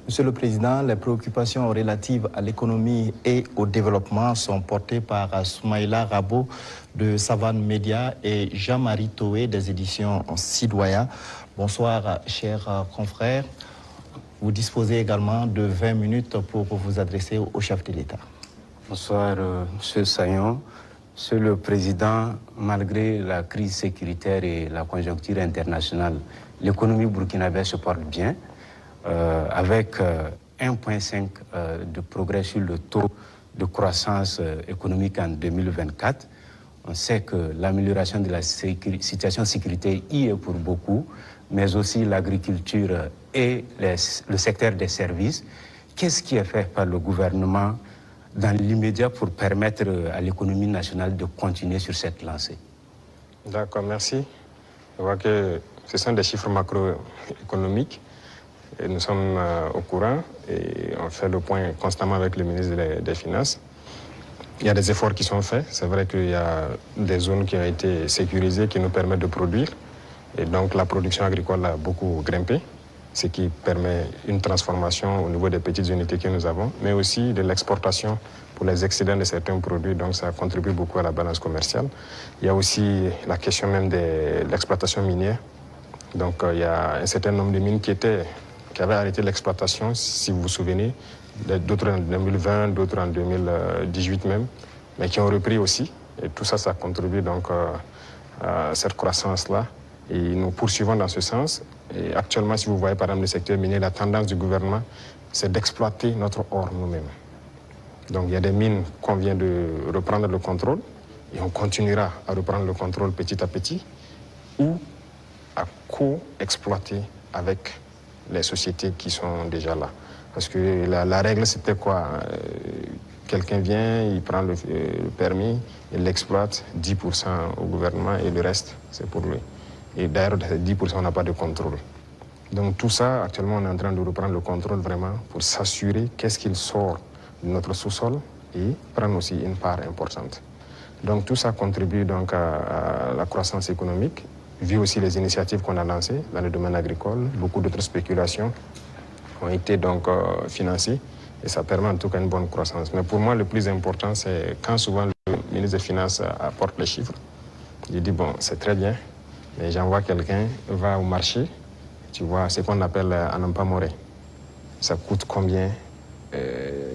Monsieur le Président, les préoccupations relatives à l'économie et au développement sont portées par Soumaïla Rabo de Savane Média et Jean-Marie Toé des éditions Sidoya. Bonsoir, chers confrères. Vous disposez également de 20 minutes pour vous adresser au chef de l'État. Bonsoir, Monsieur Sayon. Monsieur le Président, malgré la crise sécuritaire et la conjoncture internationale, l'économie burkinabé se porte bien, avec 1,5 de progrès sur le taux de croissance économique en 2024. On sait que l'amélioration de la situation sécuritaire y est pour beaucoup, mais aussi l'agriculture et le secteur des services. Qu'est-ce qui est fait par le gouvernement dans l'immédiat pour permettre à l'économie nationale de continuer sur cette lancée? D'accord, merci. Je vois que ce sont des chiffres macroéconomiques. Et nous sommes au courant et on fait le point constamment avec le ministre des Finances. Il y a des efforts qui sont faits. C'est vrai qu'il y a des zones qui ont été sécurisées qui nous permettent de produire. Et donc la production agricole a beaucoup grimpé, ce qui permet une transformation au niveau des petites unités que nous avons, mais aussi de l'exportation pour les excédents de certains produits. Donc ça contribue beaucoup à la balance commerciale. Il y a aussi la question même de l'exploitation minière. Donc il y a un certain nombre de mines qui avaient arrêté l'exploitation, si vous vous souvenez, d'autres en 2020, d'autres en 2018 même, mais qui ont repris aussi. Et tout ça, ça contribue donc à cette croissance-là. Et nous poursuivons dans ce sens. Et actuellement, si vous voyez par exemple le secteur minier, la tendance du gouvernement, c'est d'exploiter notre or nous-mêmes. Donc il y a des mines qu'on vient de reprendre le contrôle, et on continuera à reprendre le contrôle petit à petit, ou à co-exploiter avec les sociétés qui sont déjà là. Parce que la règle, c'était quoi? Quelqu'un vient, il prend le permis, il l'exploite, 10% au gouvernement et le reste, c'est pour lui. Et d'ailleurs, 10%, on n'a pas de contrôle. Donc tout ça, actuellement, on est en train de reprendre le contrôle vraiment pour s'assurer qu'est-ce qu'il sort de notre sous-sol et prendre aussi une part importante. Donc tout ça contribue donc à la croissance économique, vu aussi les initiatives qu'on a lancées dans le domaine agricole. Beaucoup d'autres spéculations ont été donc financées et ça permet en tout cas une bonne croissance. Mais pour moi, le plus important, c'est quand souvent le ministre des Finances apporte les chiffres, il dit bon, c'est très bien, mais j'envoie quelqu'un, va au marché, tu vois, ce qu'on appelle Anampa Moré. Ça coûte combien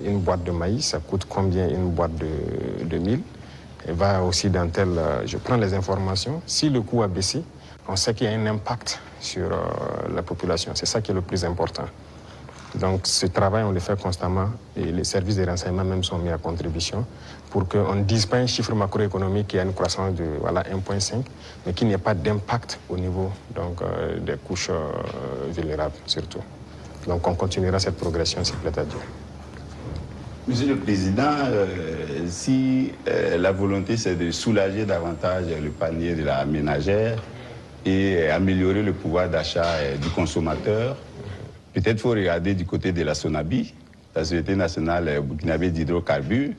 une boîte de maïs, ça coûte combien une boîte de mil. Et va aussi dans tel, je prends les informations. Si le coût a baissé, on sait qu'il y a un impact sur la population. C'est ça qui est le plus important. Donc ce travail, on le fait constamment et les services de renseignement même sont mis à contribution pour qu'on ne dise pas un chiffre macroéconomique qui a une croissance de 1,5, mais qu'il n'y ait pas d'impact au niveau donc, des couches vulnérables surtout. Donc on continuera cette progression, s'il plaît à Dieu. Monsieur le Président, si la volonté c'est de soulager davantage le panier de la ménagère et améliorer le pouvoir d'achat du consommateur, peut-être faut regarder du côté de la SONABI, la Société nationale burkinabé d'hydrocarbures,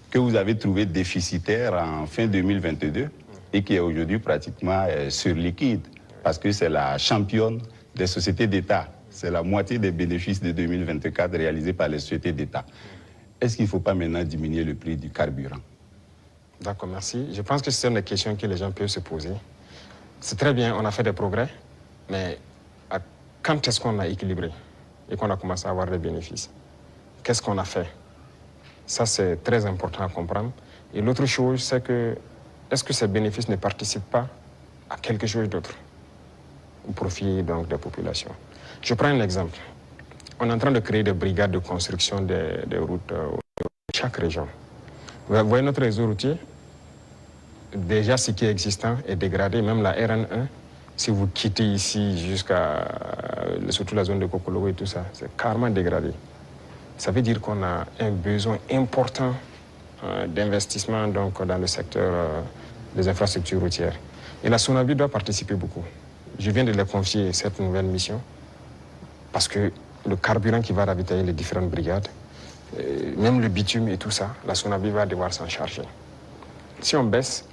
que vous avez trouvé déficitaire en fin 2022 et qui est aujourd'hui pratiquement sur liquide, parce que c'est la championne des sociétés d'État. C'est la moitié des bénéfices de 2024 réalisés par les sociétés d'État. Est-ce qu'il ne faut pas maintenant diminuer le prix du carburant? D'accord, merci. Je pense que c'est une question que les gens peuvent se poser. C'est très bien, on a fait des progrès, mais quand est-ce qu'on a équilibré et qu'on a commencé à avoir des bénéfices? Qu'est-ce qu'on a fait? Ça, c'est très important à comprendre. Et l'autre chose, c'est que est-ce que ces bénéfices ne participent pas à quelque chose d'autre au profit donc, des populations? Je prends un exemple. On est en train de créer des brigades de construction des routes dans chaque région. Vous voyez notre réseau routier, déjà ce qui est existant est dégradé, même la RN1, si vous quittez ici jusqu'à surtout la zone de Kokologo et tout ça, c'est carrément dégradé. Ça veut dire qu'on a un besoin important d'investissement donc, dans le secteur des infrastructures routières. Et la SONABI doit participer beaucoup. Je viens de leur confier cette nouvelle mission parce que le carburant qui va ravitailler les différentes brigades, même le bitume et tout ça, la SONABI va devoir s'en charger. Si on baisse,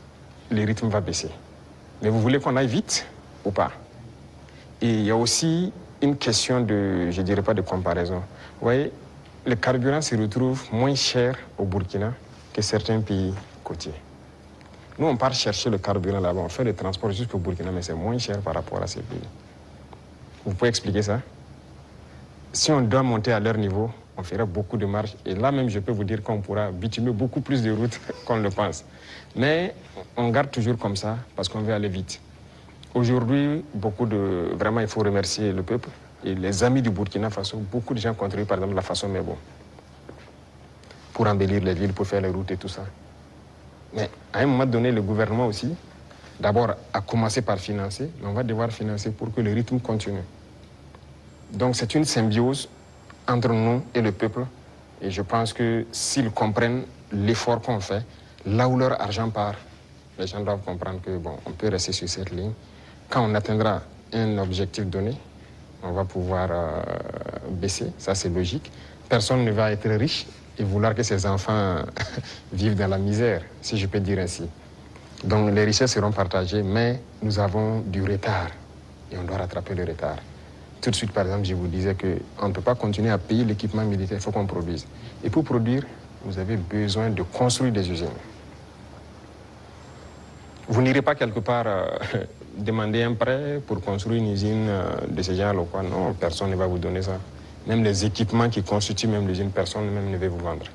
le rythme va baisser. Mais vous voulez qu'on aille vite ou pas? Et il y a aussi une question de, je dirais pas de comparaison. Vous voyez, le carburant se retrouve moins cher au Burkina que certains pays côtiers. Nous, on part chercher le carburant là-bas, on fait le transport jusqu'au Burkina, mais c'est moins cher par rapport à ces pays. Vous pouvez expliquer ça? Si on doit monter à leur niveau, on ferait beaucoup de marches. Et là même, je peux vous dire qu'on pourra bitumer beaucoup plus de routes qu'on le pense. Mais on garde toujours comme ça parce qu'on veut aller vite. Aujourd'hui, vraiment, il faut remercier le peuple et les amis du Burkina Faso. Beaucoup de gens contribuent, par exemple, la façon Mebo pour embellir les villes, pour faire les routes et tout ça. Mais à un moment donné, le gouvernement aussi, d'abord, a commencé par financer, mais on va devoir financer pour que le rythme continue. Donc c'est une symbiose entre nous et le peuple. Et je pense que s'ils comprennent l'effort qu'on fait, là où leur argent part, les gens doivent comprendre que bon, on peut rester sur cette ligne. Quand on atteindra un objectif donné, on va pouvoir baisser, ça c'est logique. Personne ne va être riche et vouloir que ses enfants vivent dans la misère, si je peux dire ainsi. Donc les richesses seront partagées, mais nous avons du retard et on doit rattraper le retard. Tout de suite, par exemple, je vous disais qu'on ne peut pas continuer à payer l'équipement militaire, il faut qu'on produise. Et pour produire, vous avez besoin de construire des usines. Vous n'irez pas quelque part demander un prêt pour construire une usine de ce genre ou quoi. Non, personne ne va vous donner ça. Même les équipements qui constituent même l'usine, personne même ne va vous vendre.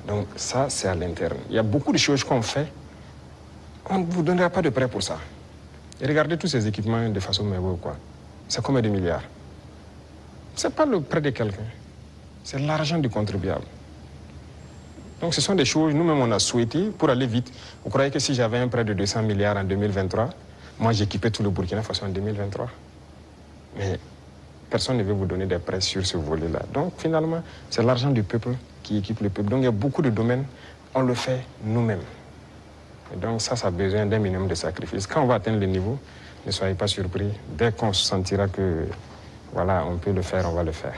Donc ça, c'est à l'interne. Il y a beaucoup de choses qu'on fait. On ne vous donnera pas de prêt pour ça. Et regardez tous ces équipements de façon ou quoi. C'est combien de milliards? Ce n'est pas le prêt de quelqu'un. C'est l'argent du contribuable. Donc ce sont des choses, nous-mêmes on a souhaité, pour aller vite. Vous croyez que si j'avais un prêt de 200 milliards en 2023, moi j'équipais tout le Burkina Faso en 2023? Mais personne ne veut vous donner des prêts sur ce volet-là. Donc finalement, c'est l'argent du peuple qui équipe le peuple. Donc il y a beaucoup de domaines, on le fait nous-mêmes. Et donc ça a besoin d'un minimum de sacrifices. Quand on va atteindre le niveau, ne soyez pas surpris. Dès qu'on se sentira que, voilà, on peut le faire, on va le faire.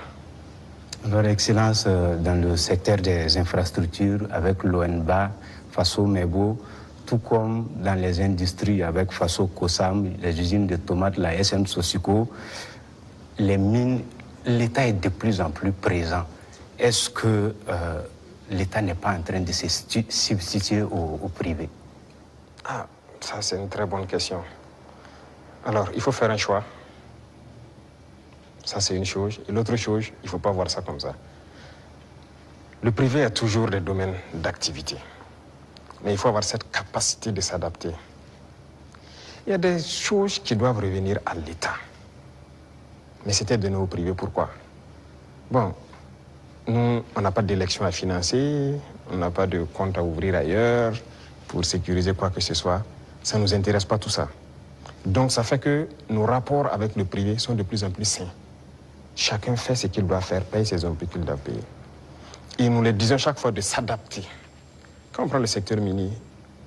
Leur Excellence, dans le secteur des infrastructures, avec l'ONBA, Faso Mebo, tout comme dans les industries avec Faso Kosam, les usines de tomates, la SM Sosico, les mines, l'État est de plus en plus présent. Est-ce que l'État n'est pas en train de se substituer au privé? Ah, ça c'est une très bonne question. Alors, il faut faire un choix. Ça, c'est une chose. Et l'autre chose, il ne faut pas voir ça comme ça. Le privé a toujours des domaines d'activité. Mais il faut avoir cette capacité de s'adapter. Il y a des choses qui doivent revenir à l'État. Mais c'était donné au privé. Pourquoi? Bon, nous, on n'a pas d'élection à financer, on n'a pas de compte à ouvrir ailleurs pour sécuriser quoi que ce soit. Ça ne nous intéresse pas tout ça. Donc ça fait que nos rapports avec le privé sont de plus en plus sains. Chacun fait ce qu'il doit faire, paye ses impôts qu'il doit payer. Et nous les disons chaque fois de s'adapter. Quand on prend le secteur minier,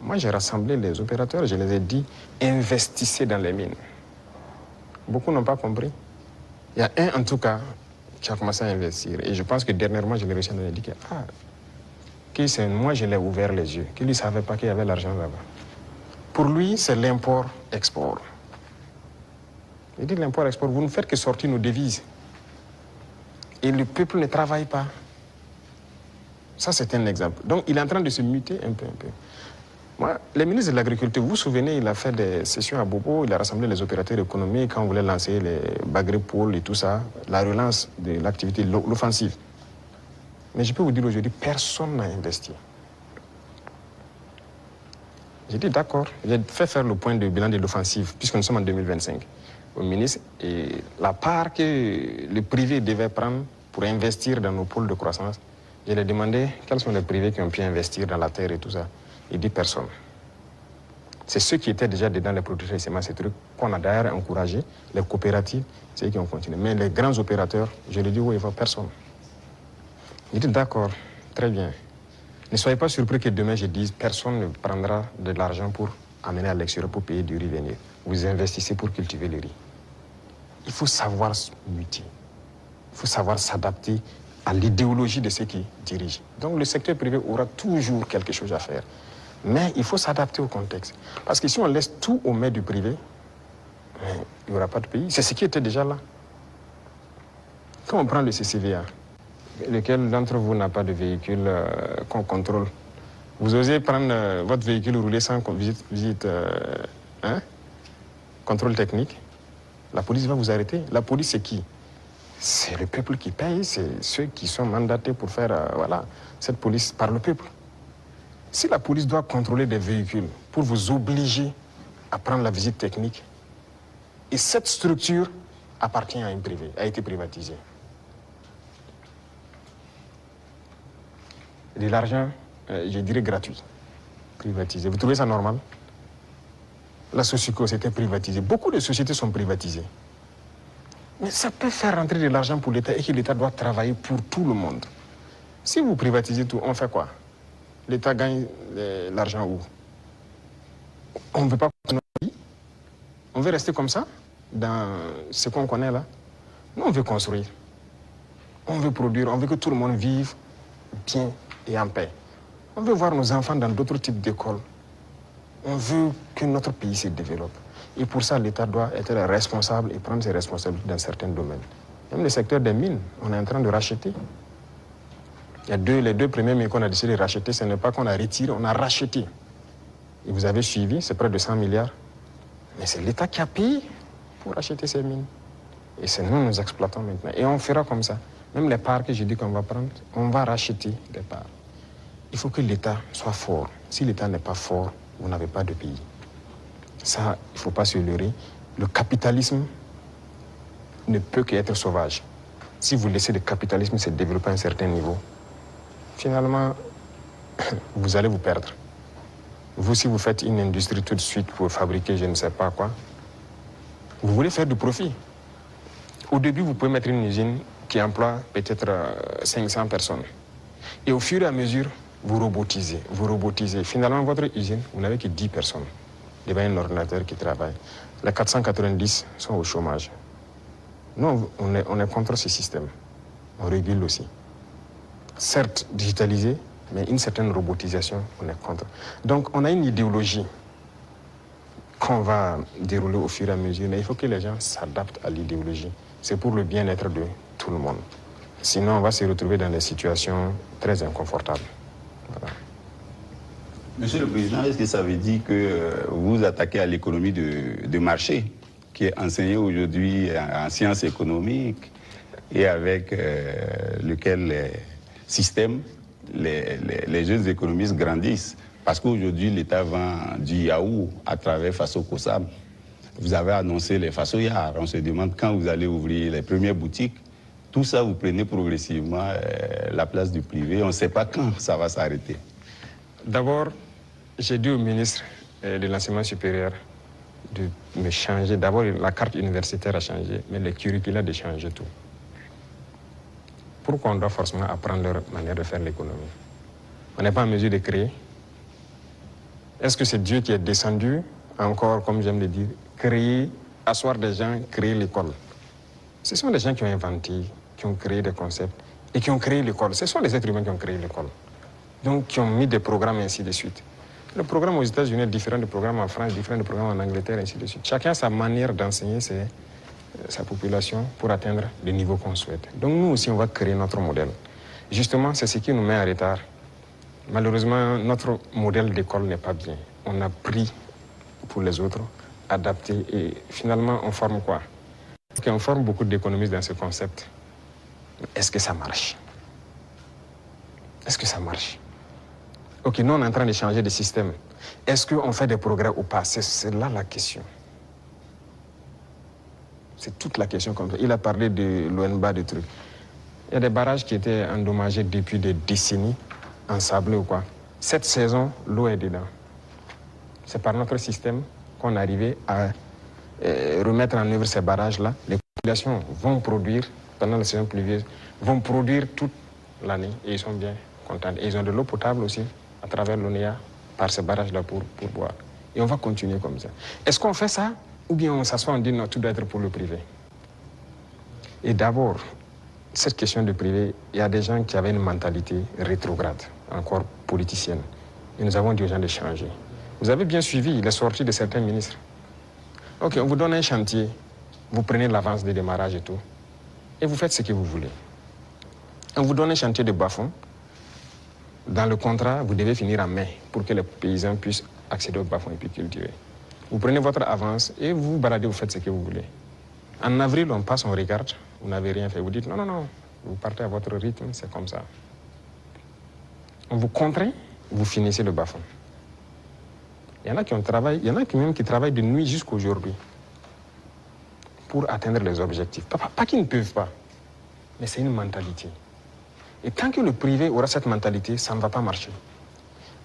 moi j'ai rassemblé les opérateurs, je les ai dit, investissez dans les mines. Beaucoup n'ont pas compris. Il y a un en tout cas qui a commencé à investir. Et je pense que dernièrement, je l'ai réussi à lui dire que moi je l'ai ouvert les yeux, qu'il ne savait pas qu'il y avait l'argent là-bas. Pour lui, c'est l'import-export. Il dit l'import-export, vous ne faites que sortir nos devises. Et le peuple ne travaille pas. Ça, c'est un exemple. Donc, il est en train de se muter un peu. Moi, le ministre de l'Agriculture, vous vous souvenez, il a fait des sessions à Bobo, il a rassemblé les opérateurs économiques quand on voulait lancer les Bagré Pôles et tout ça, la relance de l'activité, l'offensive. Mais je peux vous dire aujourd'hui, personne n'a investi. J'ai dit d'accord, j'ai fait faire le point de bilan de l'offensive, puisque nous sommes en 2025, au ministre, et la part que le privé devait prendre pour investir dans nos pôles de croissance, je lui ai demandé quels sont les privés qui ont pu investir dans la terre et tout ça. Il dit personne. C'est ceux qui étaient déjà dedans les producteurs de semences, ces trucs qu'on a d'ailleurs encouragé, les coopératives, c'est eux qui ont continué. Mais les grands opérateurs, je lui ai dit oui, il ne va personne. Il dit d'accord, très bien. Ne soyez pas surpris que demain je dise personne ne prendra de l'argent pour amener à l'extérieur pour payer du riz venir. Vous investissez pour cultiver le riz. Il faut savoir se muter. Il faut savoir s'adapter à l'idéologie de ceux qui dirigent. Donc le secteur privé aura toujours quelque chose à faire. Mais il faut s'adapter au contexte. Parce que si on laisse tout aux mains du privé, il n'y aura pas de pays. C'est ce qui était déjà là. Quand on prend le CCVA, lequel d'entre vous n'a pas de véhicule qu'on contrôle? Vous osez prendre votre véhicule rouler sans visite contrôle technique? La police va vous arrêter. La police, c'est qui? C'est le peuple qui paye, c'est ceux qui sont mandatés pour faire cette police par le peuple. Si la police doit contrôler des véhicules pour vous obliger à prendre la visite technique, et cette structure appartient à une privée, a été privatisée. De l'argent, je dirais gratuit, privatisé. Vous trouvez ça normal? La Sociéco, c'était privatisé. Beaucoup de sociétés sont privatisées. Mais ça peut faire rentrer de l'argent pour l'État et que l'État doit travailler pour tout le monde. Si vous privatisez tout, on fait quoi? L'État gagne l'argent où? On ne veut pas continuer notre vie? On veut rester comme ça, dans ce qu'on connaît là? Nous, on veut construire. On veut produire, on veut que tout le monde vive bien et en paix. On veut voir nos enfants dans d'autres types d'écoles. On veut que notre pays se développe. Et pour ça, l'État doit être responsable et prendre ses responsabilités dans certains domaines. Même le secteur des mines, on est en train de racheter. Il y a les deux premiers mines qu'on a décidé de racheter, ce n'est pas qu'on a retiré, on a racheté. Et vous avez suivi, c'est près de 100 milliards. Mais c'est l'État qui a payé pour racheter ces mines. Et c'est nous exploitons maintenant. Et on fera comme ça. Même les parts que j'ai dit qu'on va prendre, on va racheter des parts. Il faut que l'État soit fort. Si l'État n'est pas fort, vous n'avez pas de pays. Ça, il ne faut pas se leurrer. Le capitalisme ne peut qu'être sauvage. Si vous laissez le capitalisme se développer à un certain niveau, finalement, vous allez vous perdre. Vous, si vous faites une industrie tout de suite pour fabriquer je ne sais pas quoi, vous voulez faire du profit. Au début, vous pouvez mettre une usine qui emploie peut-être 500 personnes. Et au fur et à mesure, vous robotisez. Finalement, votre usine, vous n'avez que 10 personnes. Devant un ordinateur qui travaille. Les 490 sont au chômage. Nous, on est contre ce système. On régule aussi. Certes, digitalisé, mais une certaine robotisation, on est contre. Donc, on a une idéologie qu'on va dérouler au fur et à mesure, mais il faut que les gens s'adaptent à l'idéologie. C'est pour le bien-être de tout le monde. Sinon, on va se retrouver dans des situations très inconfortables. Voilà. Monsieur le Président, est-ce que ça veut dire que vous attaquez à l'économie de marché, qui est enseignée aujourd'hui en sciences économiques et avec lequel les systèmes, les jeunes économistes grandissent? Parce qu'aujourd'hui, l'État vend du yaourt à travers Faso Kosam. Vous avez annoncé les Fasoyards. On se demande quand vous allez ouvrir les premières boutiques. Tout ça, vous prenez progressivement la place du privé. On ne sait pas quand ça va s'arrêter. D'abord, j'ai dit au ministre de l'Enseignement supérieur de me changer. D'abord, la carte universitaire a changé, mais le curricula de changer tout. Pourquoi on doit forcément apprendre leur manière de faire l'économie? On n'est pas en mesure de créer. Est-ce que c'est Dieu qui est descendu, encore, comme j'aime le dire, créer, asseoir des gens, créer l'école? Ce sont des gens qui ont inventé, qui ont créé des concepts et qui ont créé l'école. Ce sont les êtres humains qui ont créé l'école. Donc, qui ont mis des programmes et ainsi de suite. Le programme aux États-Unis est différent du programme en France, différent du programme en Angleterre, et ainsi de suite. Chacun a sa manière d'enseigner sa population pour atteindre le niveau qu'on souhaite. Donc, nous aussi, on va créer notre modèle. Justement, c'est ce qui nous met en retard. Malheureusement, notre modèle d'école n'est pas bien. On a pris pour les autres, adapté, et finalement, on forme quoi? Okay, on forme beaucoup d'économistes dans ce concept. Est-ce que ça marche? Est-ce que ça marche? Ok, nous, on est en train de changer de système. Est-ce qu'on fait des progrès ou pas? C'est là la question. C'est toute la question comme ça. Il a parlé de l'ONBA, de trucs. Il y a des barrages qui étaient endommagés depuis des décennies, ensablés ou quoi. Cette saison, l'eau est dedans. C'est par notre système qu'on est arrivé à remettre en œuvre ces barrages-là. Les populations vont produire, pendant la saison pluvieuse, vont produire toute l'année et ils sont bien contents. Et ils ont de l'eau potable aussi, à travers l'ONEA, par ces barrages-là pour boire. Et on va continuer comme ça. Est-ce qu'on fait ça? Ou bien on s'assoit, on dit non, tout doit être pour le privé? Et d'abord, cette question de privé, il y a des gens qui avaient une mentalité rétrograde, encore politicienne. Et nous avons dit aux gens de changer. Vous avez bien suivi les sorties de certains ministres. Ok, on vous donne un chantier, vous prenez l'avance de démarrage et tout. et vous faites ce que vous voulez. On vous donne un chantier de bas-fond. Dans le contrat, vous devez finir en mai pour que les paysans puissent accéder au bas-fond et puis cultiver. Vous prenez votre avance et vous vous baladez, vous faites ce que vous voulez. En avril, on passe, on regarde, vous n'avez rien fait. Vous dites non, non, non, vous partez à votre rythme, c'est comme ça. On vous contraint, vous finissez le bas-fond. Il y en a qui travaillent, il y en a qui même qui travaillent de nuit jusqu'à aujourd'hui pour atteindre les objectifs. Pas qu'ils ne peuvent pas, mais c'est une mentalité. Et tant que le privé aura cette mentalité, ça ne va pas marcher.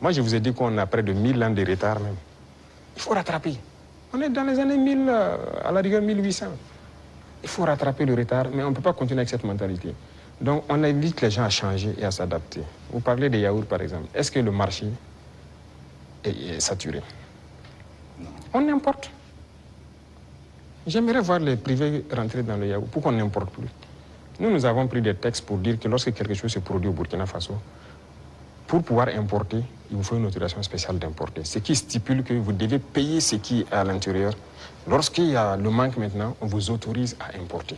Moi, je vous ai dit qu'on a près de 1000 ans de retard même. Il faut rattraper. On est dans les années 1000, à la rigueur 1800. Il faut rattraper le retard, mais on ne peut pas continuer avec cette mentalité. Donc, on invite les gens à changer et à s'adapter. Vous parlez des yaourts, par exemple. Est-ce que le marché est saturé? Non. On importe. J'aimerais voir les privés rentrer dans le yaourt. Pourquoi on n'importe plus? Nous avons pris des textes pour dire que lorsque quelque chose se produit au Burkina Faso, pour pouvoir importer, il vous faut une autorisation spéciale d'importer. Ce qui stipule que vous devez payer ce qui est à l'intérieur. Lorsqu'il y a le manque maintenant, on vous autorise à importer.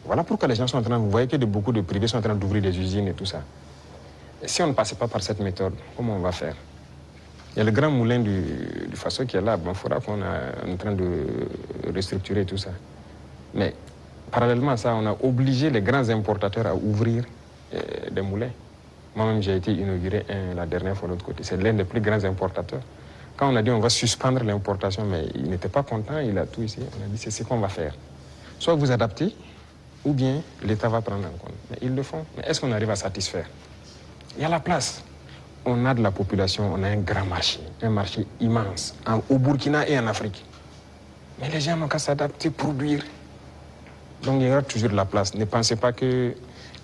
Voilà pourquoi les gens sont en train, vous voyez que beaucoup de privés sont en train d'ouvrir des usines et tout ça. Et si on ne passait pas par cette méthode, comment on va faire? Il y a le grand moulin du Faso qui est là, bon, il faudra qu'on est en train de restructurer tout ça. Mais parallèlement à ça, on a obligé les grands importateurs à ouvrir des moulins. Moi-même, j'ai été inauguré la dernière fois de l'autre côté. C'est l'un des plus grands importateurs. Quand on a dit on va suspendre l'importation, mais il n'était pas content, il a tout ici. On a dit c'est ce qu'on va faire. Soit vous adaptez, ou bien l'État va prendre en compte. Mais ils le font. Mais est-ce qu'on arrive à satisfaire? Il y a la place. On a de la population, on a un grand marché, un marché immense, au Burkina et en Afrique. Mais les gens n'ont qu'à s'adapter, produire. Donc il y aura toujours de la place. Ne pensez pas que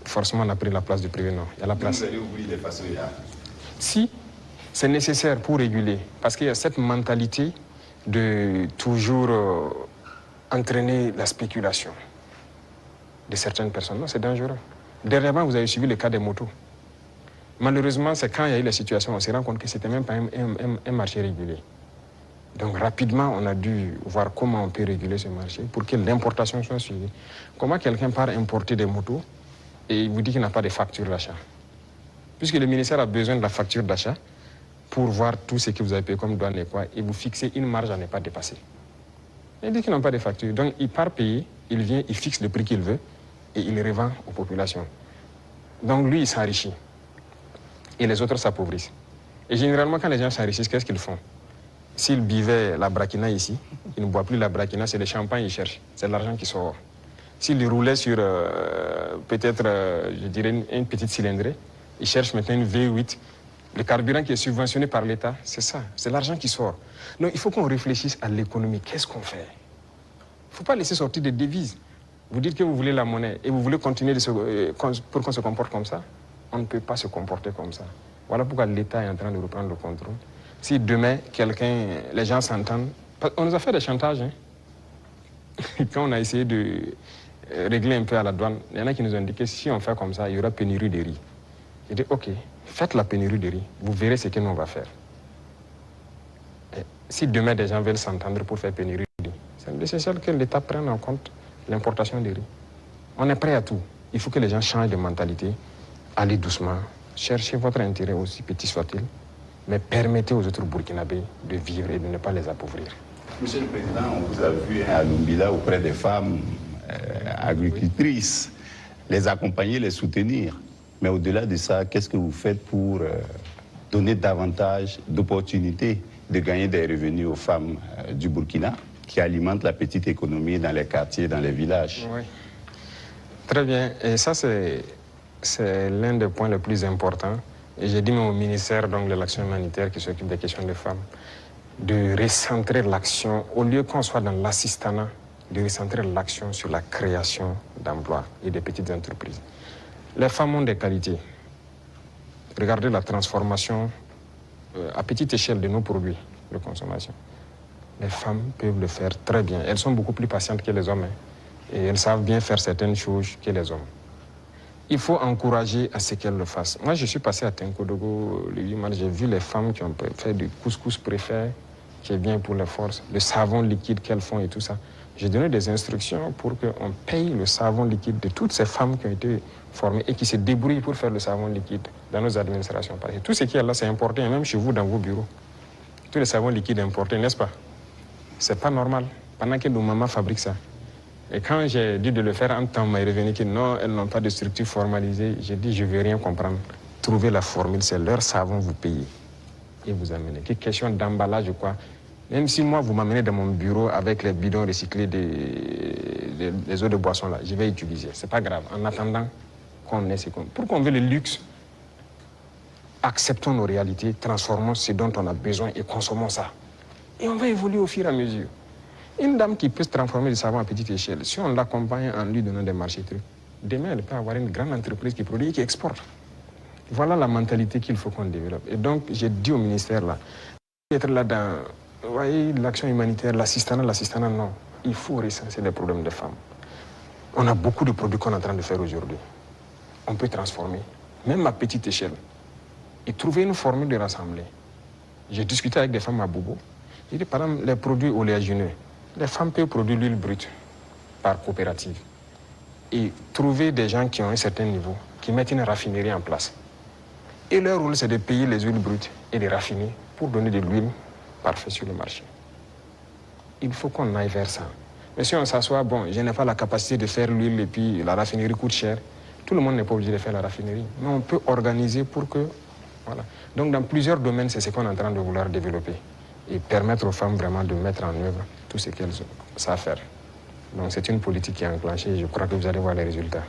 forcément on a pris la place du privé, non. Il y a la place. Vous allez ouvrir les façonnières. Si, c'est nécessaire pour réguler. Parce qu'il y a cette mentalité de toujours entraîner la spéculation de certaines personnes. Non, c'est dangereux. Dernièrement, vous avez suivi le cas des motos. Malheureusement, c'est quand il y a eu la situation, on s'est rendu compte que ce n'était même pas un marché régulé. Donc rapidement, on a dû voir comment on peut réguler ce marché pour que l'importation soit suivie. Comment quelqu'un part importer des motos et il vous dit qu'il n'a pas de facture d'achat? Puisque le ministère a besoin de la facture d'achat pour voir tout ce que vous avez payé comme douane et quoi, et vous fixez une marge à ne pas dépasser. Il dit qu'ils n'ont pas de facture. Donc il part payer, il vient, il fixe le prix qu'il veut et il revend aux populations. Donc lui, il s'enrichit. Et les autres s'appauvrissent. Et généralement, quand les gens s'enrichissent, qu'est-ce qu'ils font? S'ils buvaient la braquina ici, ils ne boivent plus la braquina, c'est le champagne qu'ils cherchent. C'est l'argent qui sort. S'ils roulaient sur peut-être, je dirais, une petite cylindrée, ils cherchent maintenant une V8. Le carburant qui est subventionné par l'État, c'est ça, c'est l'argent qui sort. Donc il faut qu'on réfléchisse à l'économie. Qu'est-ce qu'on fait? Il ne faut pas laisser sortir des devises. Vous dites que vous voulez la monnaie et vous voulez continuer pour qu'on se comporte comme ça. On ne peut pas se comporter comme ça. Voilà pourquoi l'État est en train de reprendre le contrôle. Si demain, les gens s'entendent... On nous a fait des chantages. Hein. Quand on a essayé de régler un peu à la douane, il y en a qui nous ont dit que si on fait comme ça, il y aura pénurie de riz. J'ai dit, OK, faites la pénurie de riz. Vous verrez ce que nous on va faire. Et si demain, des gens veulent s'entendre pour faire pénurie de riz, c'est nécessaire que l'État prenne en compte l'importation de riz. On est prêt à tout. Il faut que les gens changent de mentalité. Allez doucement, cherchez votre intérêt aussi petit soit-il, mais permettez aux autres Burkinabés de vivre et de ne pas les appauvrir. Monsieur le Président, on vous a vu à Lumbila auprès des femmes agricultrices, les accompagner, les soutenir. Mais au-delà de ça, qu'est-ce que vous faites pour donner davantage d'opportunités de gagner des revenus aux femmes du Burkina qui alimentent la petite économie dans les quartiers, dans les villages? Oui, très bien. Et ça, c'est l'un des points les plus importants. Et j'ai dit même au ministère de l'Action humanitaire qui s'occupe des questions des femmes de recentrer l'action, au lieu qu'on soit dans l'assistanat, de recentrer l'action sur la création d'emplois et des petites entreprises. Les femmes ont des qualités. Regardez la transformation à petite échelle de nos produits de consommation. Les femmes peuvent le faire très bien. Elles sont beaucoup plus patientes que les hommes. Hein, et elles savent bien faire certaines choses que les hommes. Il faut encourager à ce qu'elles le fassent. Moi, je suis passé à Tenkodogo le 8 mars, j'ai vu les femmes qui ont fait du couscous préfet, qui est bien pour les forces, le savon liquide qu'elles font et tout ça. J'ai donné des instructions pour qu'on paye le savon liquide de toutes ces femmes qui ont été formées et qui se débrouillent pour faire le savon liquide dans nos administrations. Parce que tout ce qui est là, c'est importé, même chez vous, dans vos bureaux. Tous les savons liquides importés, n'est-ce pas? C'est pas normal. Pendant que nos mamans fabriquent ça. Et quand j'ai dit de le faire en temps, m'a revenu que non, elles n'ont pas de structure formalisée. J'ai dit, je ne veux rien comprendre. Trouvez la formule, c'est leur savon, vous payez. Et vous amenez. Quelle question d'emballage, quoi. Même si moi, vous m'amenez dans mon bureau avec les bidons recyclés des eaux de boisson, là, je vais utiliser. C'est pas grave. En attendant qu'on ait ce qu'on... Pour qu'on veut le luxe, acceptons nos réalités, transformons ce dont on a besoin et consommons ça. Et on va évoluer au fur et à mesure. Une dame qui peut se transformer du savon à petite échelle, si on l'accompagne en lui donnant des marchés trucs, demain, elle peut avoir une grande entreprise qui produit et qui exporte. Voilà la mentalité qu'il faut qu'on développe. Et donc, j'ai dit au ministère, là, être là dans... Vous voyez, l'action humanitaire, l'assistanat, non. Il faut recenser les problèmes des femmes. On a beaucoup de produits qu'on est en train de faire aujourd'hui. On peut transformer, même à petite échelle, et trouver une formule de rassembler. J'ai discuté avec des femmes à Bobo. J'ai dit, par exemple, les produits oléagineux, les femmes peuvent produire l'huile brute par coopérative. Et trouver des gens qui ont un certain niveau, qui mettent une raffinerie en place. Et leur rôle, c'est de payer les huiles brutes et les raffiner pour donner de l'huile parfait sur le marché. Il faut qu'on aille vers ça. Mais si on s'assoit, bon, je n'ai pas la capacité de faire l'huile et puis la raffinerie coûte cher, tout le monde n'est pas obligé de faire la raffinerie. Mais on peut organiser pour que... Voilà. Donc dans plusieurs domaines, c'est ce qu'on est en train de vouloir développer et permettre aux femmes vraiment de mettre en œuvre tout ce qu'elles savent faire. Donc c'est une politique qui est enclenchée et je crois que vous allez voir les résultats.